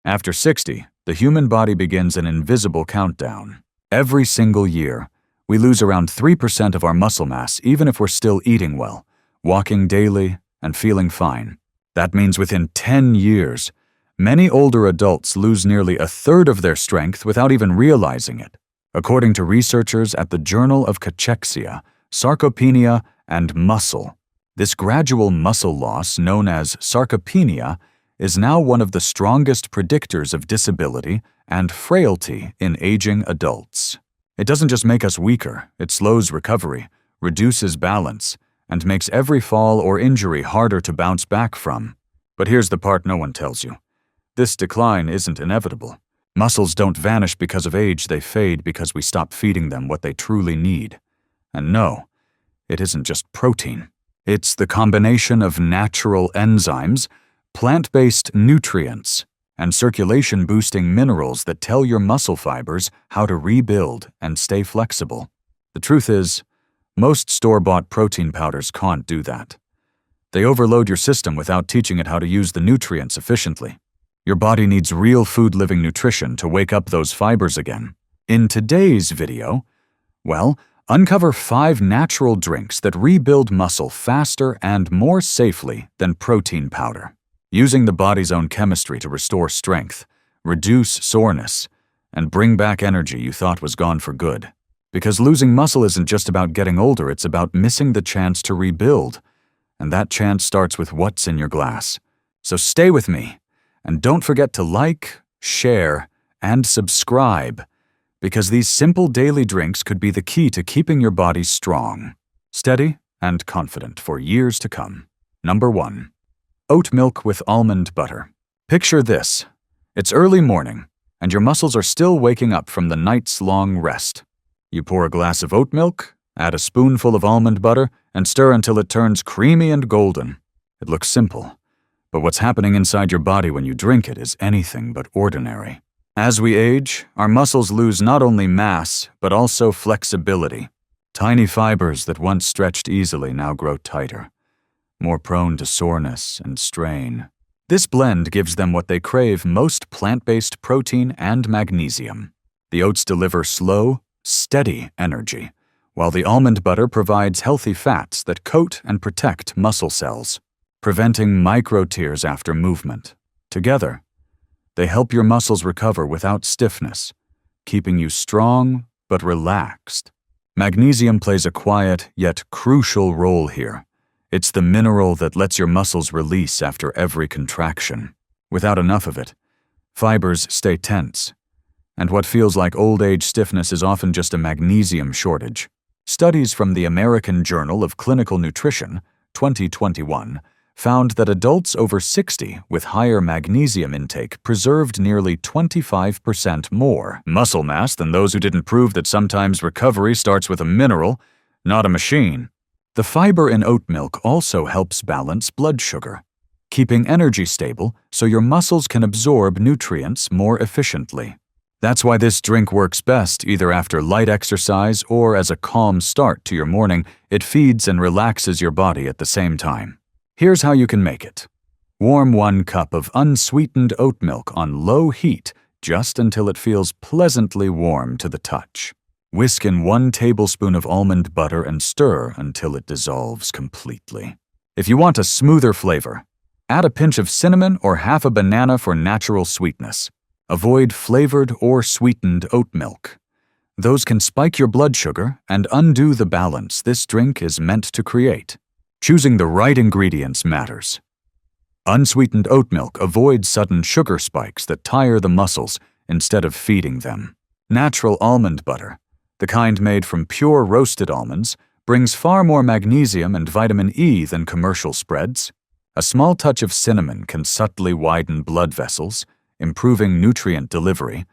After 60, the human body begins an invisible countdown. Every single year, we lose around 3% of our muscle mass even if we're still eating well, walking daily, and feeling fine. That means within 10 years, many older adults lose nearly a third of their strength without even realizing it. According to researchers at the Journal of Cachexia, Sarcopenia, and Muscle, this gradual muscle loss, known as sarcopenia, is now one of the strongest predictors of disability and frailty in aging adults. It doesn't just make us weaker, it slows recovery, reduces balance, and makes every fall or injury harder to bounce back from. But here's the part no one tells you. This decline isn't inevitable. Muscles don't vanish because of age, they fade because we stop feeding them what they truly need. And no, it isn't just protein. It's the combination of natural enzymes, plant-based nutrients, and circulation-boosting minerals that tell your muscle fibers how to rebuild and stay flexible. The truth is, most store-bought protein powders can't do that. They overload your system without teaching it how to use the nutrients efficiently. Your body needs real food-living nutrition to wake up those fibers again. In today's video, uncover 5 natural drinks that rebuild muscle faster and more safely than protein powder, using the body's own chemistry to restore strength, reduce soreness, and bring back energy you thought was gone for good. Because losing muscle isn't just about getting older, it's about missing the chance to rebuild. And that chance starts with what's in your glass. So stay with me. And don't forget to like, share, and subscribe, because these simple daily drinks could be the key to keeping your body strong, steady, and confident for years to come. Number 1. Oat milk with almond butter. Picture this. It's early morning, and your muscles are still waking up from the night's long rest. You pour a glass of oat milk, add a spoonful of almond butter, and stir until it turns creamy and golden. It looks simple. But what's happening inside your body when you drink it is anything but ordinary. As we age, our muscles lose not only mass, but also flexibility. Tiny fibers that once stretched easily now grow tighter, more prone to soreness and strain. This blend gives them what they crave most: plant-based protein and magnesium. The oats deliver slow, steady energy, while the almond butter provides healthy fats that coat and protect muscle cells, preventing micro-tears after movement. Together, they help your muscles recover without stiffness, keeping you strong but relaxed. Magnesium plays a quiet yet crucial role here. It's the mineral that lets your muscles release after every contraction. Without enough of it, fibers stay tense, and what feels like old age stiffness is often just a magnesium shortage. Studies from the American Journal of Clinical Nutrition, 2021, found that adults over 60 with higher magnesium intake preserved nearly 25% more muscle mass than those who didn't, prove that sometimes recovery starts with a mineral, not a machine. The fiber in oat milk also helps balance blood sugar, keeping energy stable so your muscles can absorb nutrients more efficiently. That's why this drink works best either after light exercise or as a calm start to your morning. It feeds and relaxes your body at the same time. Here's how you can make it. Warm 1 cup of unsweetened oat milk on low heat just until it feels pleasantly warm to the touch. Whisk in 1 tablespoon of almond butter and stir until it dissolves completely. If you want a smoother flavor, add a pinch of cinnamon or half a banana for natural sweetness. Avoid flavored or sweetened oat milk. Those can spike your blood sugar and undo the balance this drink is meant to create. Choosing the right ingredients matters. Unsweetened oat milk avoids sudden sugar spikes that tire the muscles instead of feeding them. Natural almond butter, the kind made from pure roasted almonds, brings far more magnesium and vitamin E than commercial spreads. A small touch of cinnamon can subtly widen blood vessels, improving nutrient delivery,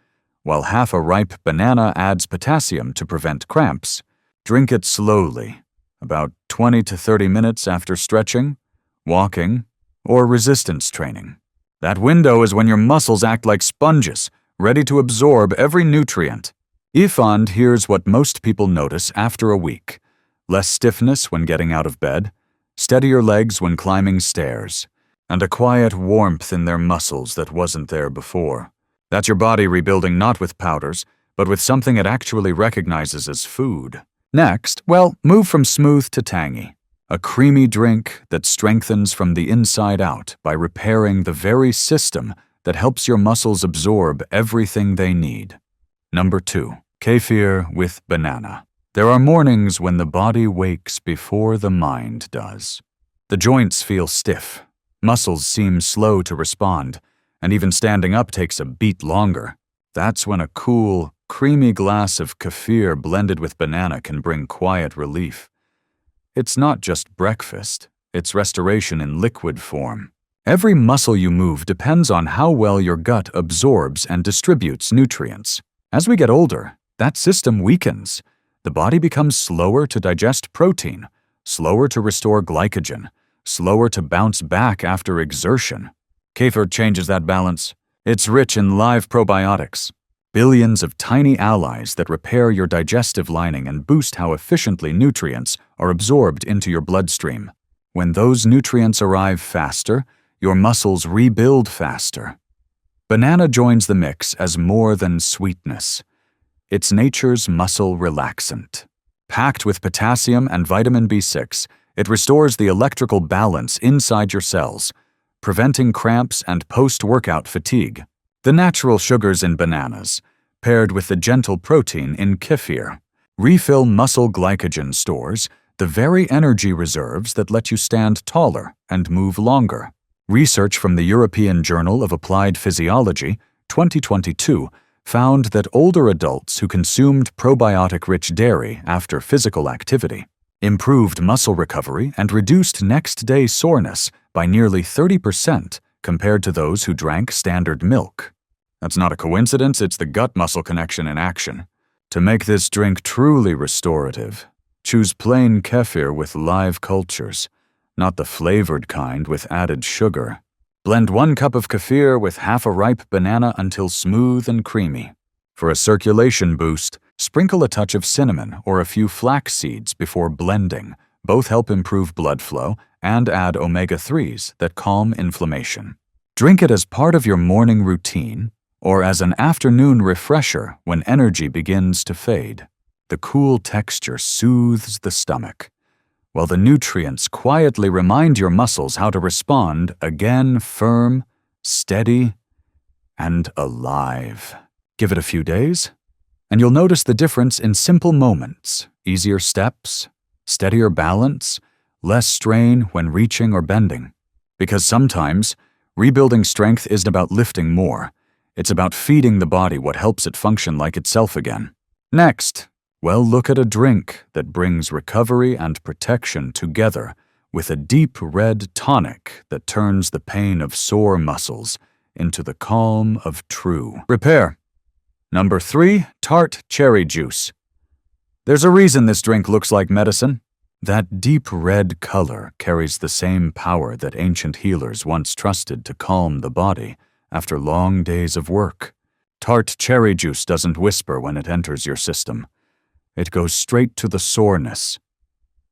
while half a ripe banana adds potassium to prevent cramps. Drink it slowly, about 20 to 30 minutes after stretching, walking, or resistance training. That window is when your muscles act like sponges, ready to absorb every nutrient. And here's what most people notice after a week: less stiffness when getting out of bed, steadier legs when climbing stairs, and a quiet warmth in their muscles that wasn't there before. That's your body rebuilding not with powders, but with something it actually recognizes as food. Next, well, move from smooth to tangy. A creamy drink that strengthens from the inside out by repairing the very system that helps your muscles absorb everything they need. Number 2. Kefir with banana. There are mornings when the body wakes before the mind does. The joints feel stiff, muscles seem slow to respond, and even standing up takes a beat longer. That's when a cool, creamy glass of kefir blended with banana can bring quiet relief. It's not just breakfast, it's restoration in liquid form. Every muscle you move depends on how well your gut absorbs and distributes nutrients. As we get older, that system weakens. The body becomes slower to digest protein, slower to restore glycogen, slower to bounce back after exertion. Kefir changes that balance. It's rich in live probiotics, billions of tiny allies that repair your digestive lining and boost how efficiently nutrients are absorbed into your bloodstream. When those nutrients arrive faster, your muscles rebuild faster. Banana joins the mix as more than sweetness. It's nature's muscle relaxant. Packed with potassium and vitamin B6, it restores the electrical balance inside your cells, preventing cramps and post-workout fatigue. The natural sugars in bananas, paired with the gentle protein in kefir, refill muscle glycogen stores, the very energy reserves that let you stand taller and move longer. Research from the European Journal of Applied Physiology, 2022, found that older adults who consumed probiotic-rich dairy after physical activity improved muscle recovery and reduced next-day soreness by nearly 30% compared to those who drank standard milk. That's not a coincidence, it's the gut-muscle connection in action. To make this drink truly restorative, choose plain kefir with live cultures, not the flavored kind with added sugar. Blend 1 cup of kefir with half a ripe banana until smooth and creamy. For a circulation boost, sprinkle a touch of cinnamon or a few flax seeds before blending. Both help improve blood flow and add omega-3s that calm inflammation. Drink it as part of your morning routine or as an afternoon refresher when energy begins to fade. The cool texture soothes the stomach, while the nutrients quietly remind your muscles how to respond again firm, steady, and alive. Give it a few days, and you'll notice the difference in simple moments: easier steps, steadier balance, less strain when reaching or bending. Because sometimes, rebuilding strength isn't about lifting more. It's about feeding the body what helps it function like itself again. Next, well, look at a drink that brings recovery and protection together with a deep red tonic that turns the pain of sore muscles into the calm of true repair. Number 3, tart cherry juice. There's a reason this drink looks like medicine. That deep red color carries the same power that ancient healers once trusted to calm the body after long days of work. Tart cherry juice doesn't whisper when it enters your system. It goes straight to the soreness,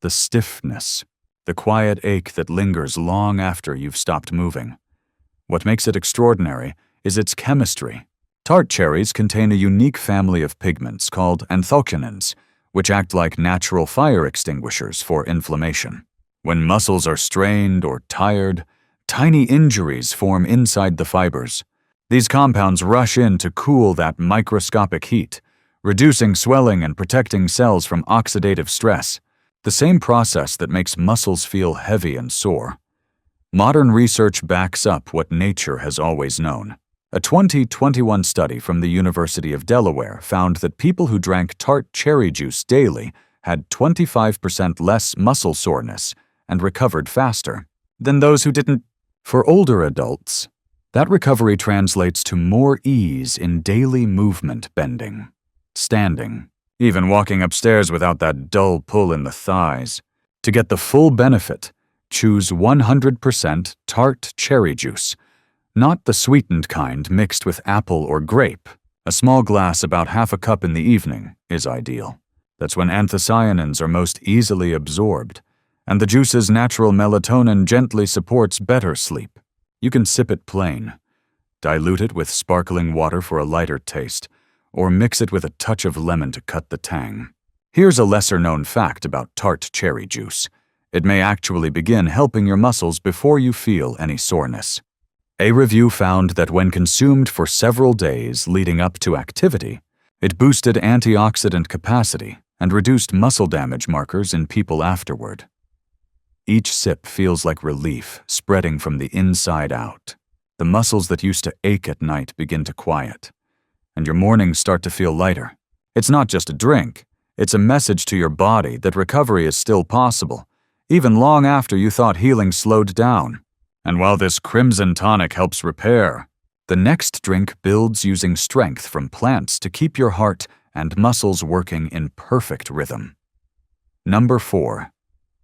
the stiffness, the quiet ache that lingers long after you've stopped moving. What makes it extraordinary is its chemistry. Tart cherries contain a unique family of pigments called anthocyanins, which act like natural fire extinguishers for inflammation. When muscles are strained or tired, tiny injuries form inside the fibers. These compounds rush in to cool that microscopic heat, reducing swelling and protecting cells from oxidative stress, the same process that makes muscles feel heavy and sore. Modern research backs up what nature has always known. A 2021 study from the University of Delaware found that people who drank tart cherry juice daily had 25% less muscle soreness and recovered faster than those who didn't. For older adults, that recovery translates to more ease in daily movement bending, standing, even walking upstairs without that dull pull in the thighs. To get the full benefit, choose 100% tart cherry juice, not the sweetened kind mixed with apple or grape. A small glass about half a cup in the evening is ideal. That's when anthocyanins are most easily absorbed, and the juice's natural melatonin gently supports better sleep. You can sip it plain, dilute it with sparkling water for a lighter taste, or mix it with a touch of lemon to cut the tang. Here's a lesser-known fact about tart cherry juice. It may actually begin helping your muscles before you feel any soreness. A review found that when consumed for several days leading up to activity, it boosted antioxidant capacity and reduced muscle damage markers in people afterward. Each sip feels like relief spreading from the inside out. The muscles that used to ache at night begin to quiet, and your mornings start to feel lighter. It's not just a drink, it's a message to your body that recovery is still possible, even long after you thought healing slowed down. And while this crimson tonic helps repair, the next drink builds using strength from plants to keep your heart and muscles working in perfect rhythm. Number 4.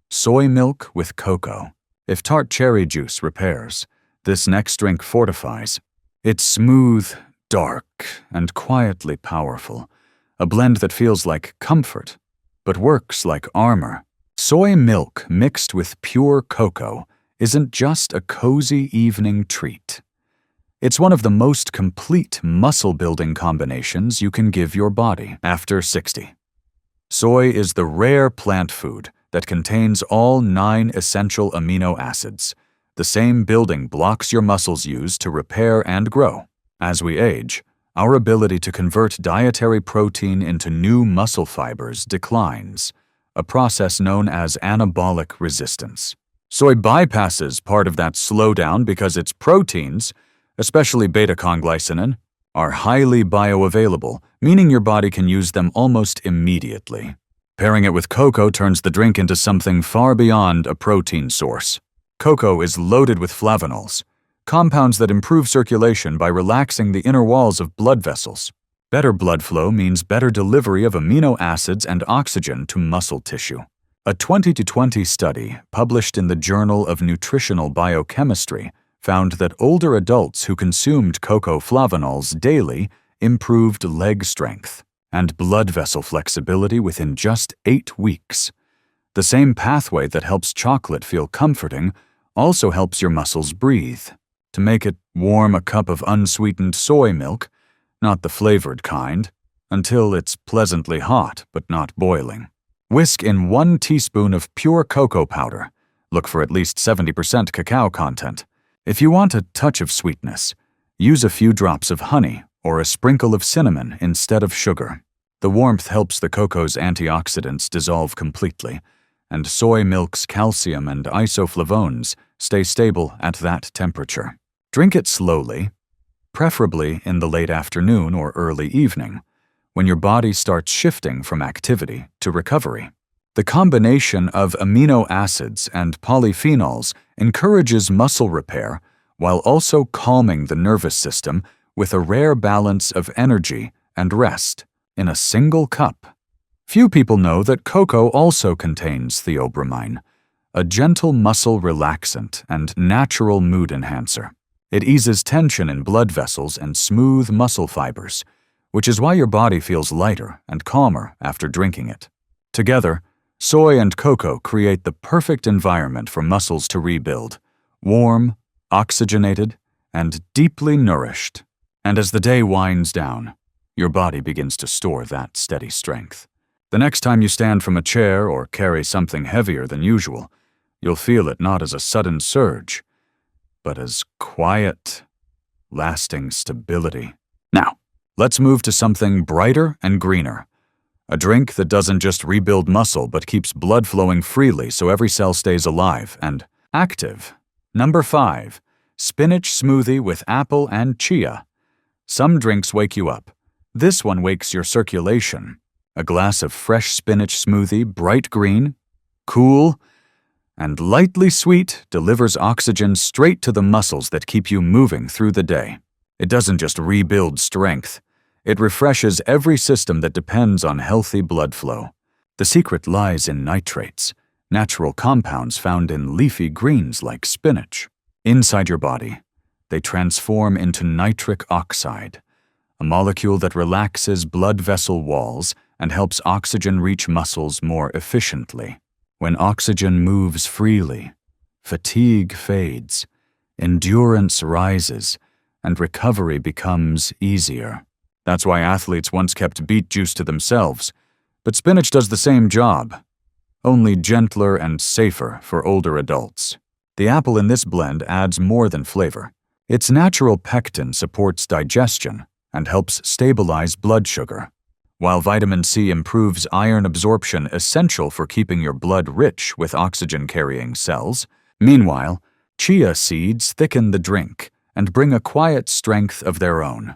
Soy milk with cocoa. If tart cherry juice repairs, this next drink fortifies. It's smooth, dark, and quietly powerful, a blend that feels like comfort, but works like armor. Soy milk mixed with pure cocoa isn't just a cozy evening treat. It's one of the most complete muscle-building combinations you can give your body after 60. Soy is the rare plant food that contains all 9 essential amino acids, the same building blocks your muscles use to repair and grow. As we age, our ability to convert dietary protein into new muscle fibers declines, a process known as anabolic resistance. Soy bypasses part of that slowdown because its proteins, especially beta-conglycinin, are highly bioavailable, meaning your body can use them almost immediately. Pairing it with cocoa turns the drink into something far beyond a protein source. Cocoa is loaded with flavonols, compounds that improve circulation by relaxing the inner walls of blood vessels. Better blood flow means better delivery of amino acids and oxygen to muscle tissue. A 2020 study published in the Journal of Nutritional Biochemistry found that older adults who consumed cocoa flavonols daily improved leg strength and blood vessel flexibility within just 8 weeks. The same pathway that helps chocolate feel comforting also helps your muscles breathe. To make it, warm a cup of unsweetened soy milk, not the flavored kind, until it's pleasantly hot but not boiling. Whisk in 1 teaspoon of pure cocoa powder. Look for at least 70% cacao content. If you want a touch of sweetness, use a few drops of honey or a sprinkle of cinnamon instead of sugar. The warmth helps the cocoa's antioxidants dissolve completely, and soy milk's calcium and isoflavones stay stable at that temperature. Drink it slowly, preferably in the late afternoon or early evening, when your body starts shifting from activity to recovery. The combination of amino acids and polyphenols encourages muscle repair while also calming the nervous system with a rare balance of energy and rest in a single cup. Few people know that cocoa also contains theobromine, a gentle muscle relaxant and natural mood enhancer. It eases tension in blood vessels and smooth muscle fibers, which is why your body feels lighter and calmer after drinking it. Together, soy and cocoa create the perfect environment for muscles to rebuild, warm, oxygenated, and deeply nourished. And as the day winds down, your body begins to store that steady strength. The next time you stand from a chair or carry something heavier than usual, you'll feel it not as a sudden surge, but as quiet, lasting stability. Now, let's move to something brighter and greener. A drink that doesn't just rebuild muscle but keeps blood flowing freely so every cell stays alive and active. Number 5. Spinach smoothie with apple and chia. Some drinks wake you up. This one wakes your circulation. A glass of fresh spinach smoothie, bright green, cool, and lightly sweet, delivers oxygen straight to the muscles that keep you moving through the day. It doesn't just rebuild strength. It refreshes every system that depends on healthy blood flow. The secret lies in nitrates, natural compounds found in leafy greens like spinach. Inside your body, they transform into nitric oxide, a molecule that relaxes blood vessel walls and helps oxygen reach muscles more efficiently. When oxygen moves freely, fatigue fades, endurance rises, and recovery becomes easier. That's why athletes once kept beet juice to themselves. But spinach does the same job, only gentler and safer for older adults. The apple in this blend adds more than flavor. Its natural pectin supports digestion and helps stabilize blood sugar, while vitamin C improves iron absorption essential for keeping your blood rich with oxygen-carrying cells. Meanwhile, chia seeds thicken the drink and bring a quiet strength of their own.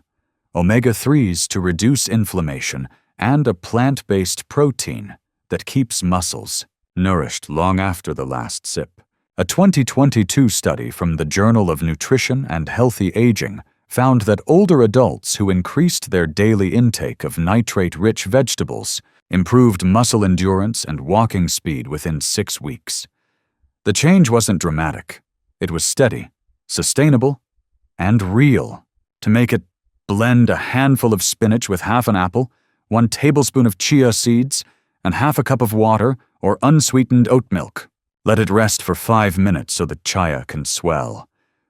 Omega-3s to reduce inflammation and a plant-based protein that keeps muscles nourished long after the last sip. A 2022 study from the Journal of Nutrition and Healthy Aging found that older adults who increased their daily intake of nitrate-rich vegetables improved muscle endurance and walking speed within 6 weeks. The change wasn't dramatic. It was steady, sustainable, and real. To make it, blend a handful of spinach with half an apple, 1 tablespoon of chia seeds, and half a cup of water or unsweetened oat milk. Let it rest for 5 minutes so the chia can swell,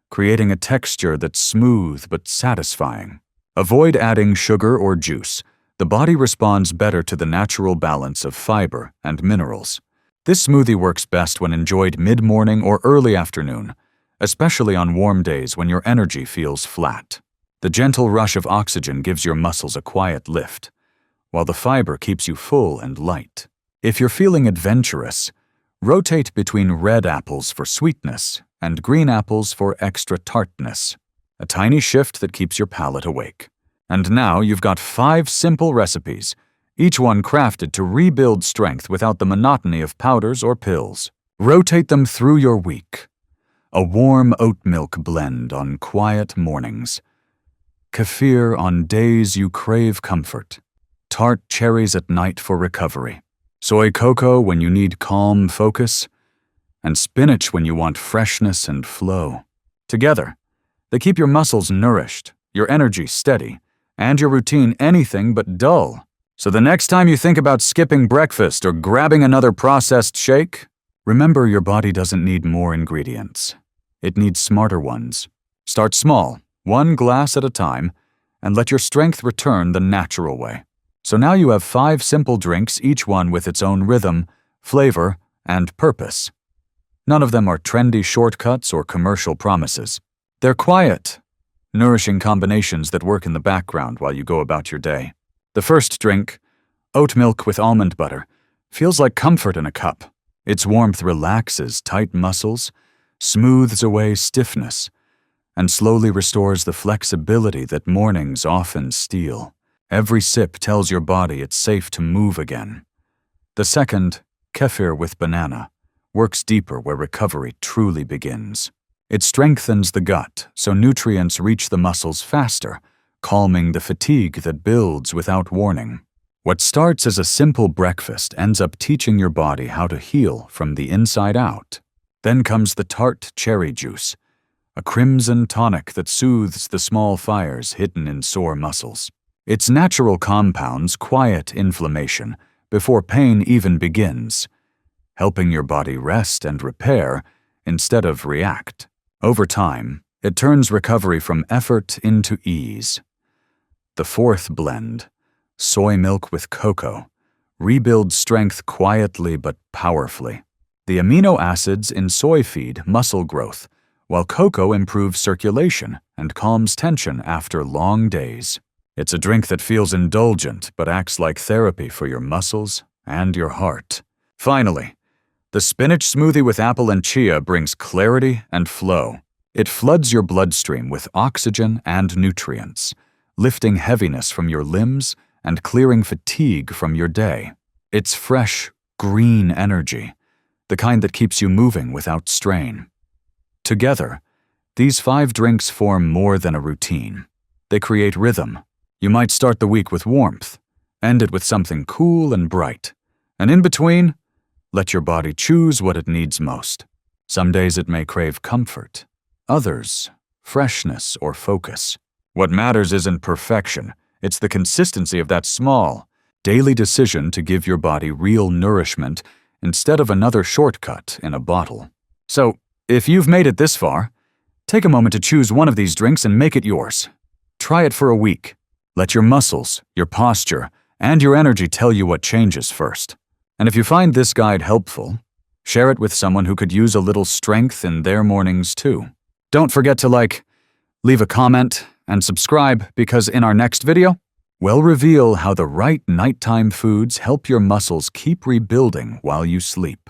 creating a texture that's smooth but satisfying. Avoid adding sugar or juice. The body responds better to the natural balance of fiber and minerals. This smoothie works best when enjoyed mid-morning or early afternoon, especially on warm days when your energy feels flat. The gentle rush of oxygen gives your muscles a quiet lift, while the fiber keeps you full and light. If you're feeling adventurous, rotate between red apples for sweetness and green apples for extra tartness, a tiny shift that keeps your palate awake. And now you've got 5 simple recipes, each one crafted to rebuild strength without the monotony of powders or pills. Rotate them through your week. A warm oat milk blend on quiet mornings. Kefir on days you crave comfort. Tart cherries at night for recovery. Soy cocoa when you need calm focus. And spinach when you want freshness and flow. Together, they keep your muscles nourished, your energy steady, and your routine anything but dull. So the next time you think about skipping breakfast or grabbing another processed shake, remember your body doesn't need more ingredients. It needs smarter ones. Start small, 1 glass at a time, and let your strength return the natural way. So now you have 5 simple drinks, each one with its own rhythm, flavor, and purpose. None of them are trendy shortcuts or commercial promises. They're quiet, nourishing combinations that work in the background while you go about your day. The first drink, oat milk with almond butter, feels like comfort in a cup. Its warmth relaxes tight muscles, smooths away stiffness, and slowly restores the flexibility that mornings often steal. Every sip tells your body it's safe to move again. The second, kefir with banana, works deeper where recovery truly begins. It strengthens the gut so nutrients reach the muscles faster, calming the fatigue that builds without warning. What starts as a simple breakfast ends up teaching your body how to heal from the inside out. Then comes the tart cherry juice, a crimson tonic that soothes the small fires hidden in sore muscles. Its natural compounds quiet inflammation before pain even begins, helping your body rest and repair instead of react. Over time, it turns recovery from effort into ease. The fourth blend, soy milk with cocoa, rebuilds strength quietly but powerfully. The amino acids in soy feed muscle growth, while cocoa improves circulation and calms tension after long days. It's a drink that feels indulgent but acts like therapy for your muscles and your heart. Finally, the spinach smoothie with apple and chia brings clarity and flow. It floods your bloodstream with oxygen and nutrients, lifting heaviness from your limbs and clearing fatigue from your day. It's fresh, green energy, the kind that keeps you moving without strain. Together, these 5 drinks form more than a routine. They create rhythm. You might start the week with warmth, end it with something cool and bright, and in between, let your body choose what it needs most. Some days it may crave comfort, others, freshness or focus. What matters isn't perfection, it's the consistency of that small, daily decision to give your body real nourishment instead of another shortcut in a bottle. So, if you've made it this far, Take a moment to choose one of these drinks and make it yours. Try it for a week. Let your muscles, your posture, and your energy tell you what changes first. And if you find this guide helpful, share it with someone who could use a little strength in their mornings too. Don't forget to leave a comment, and subscribe, because in our next video, we'll reveal how the right nighttime foods help your muscles keep rebuilding while you sleep.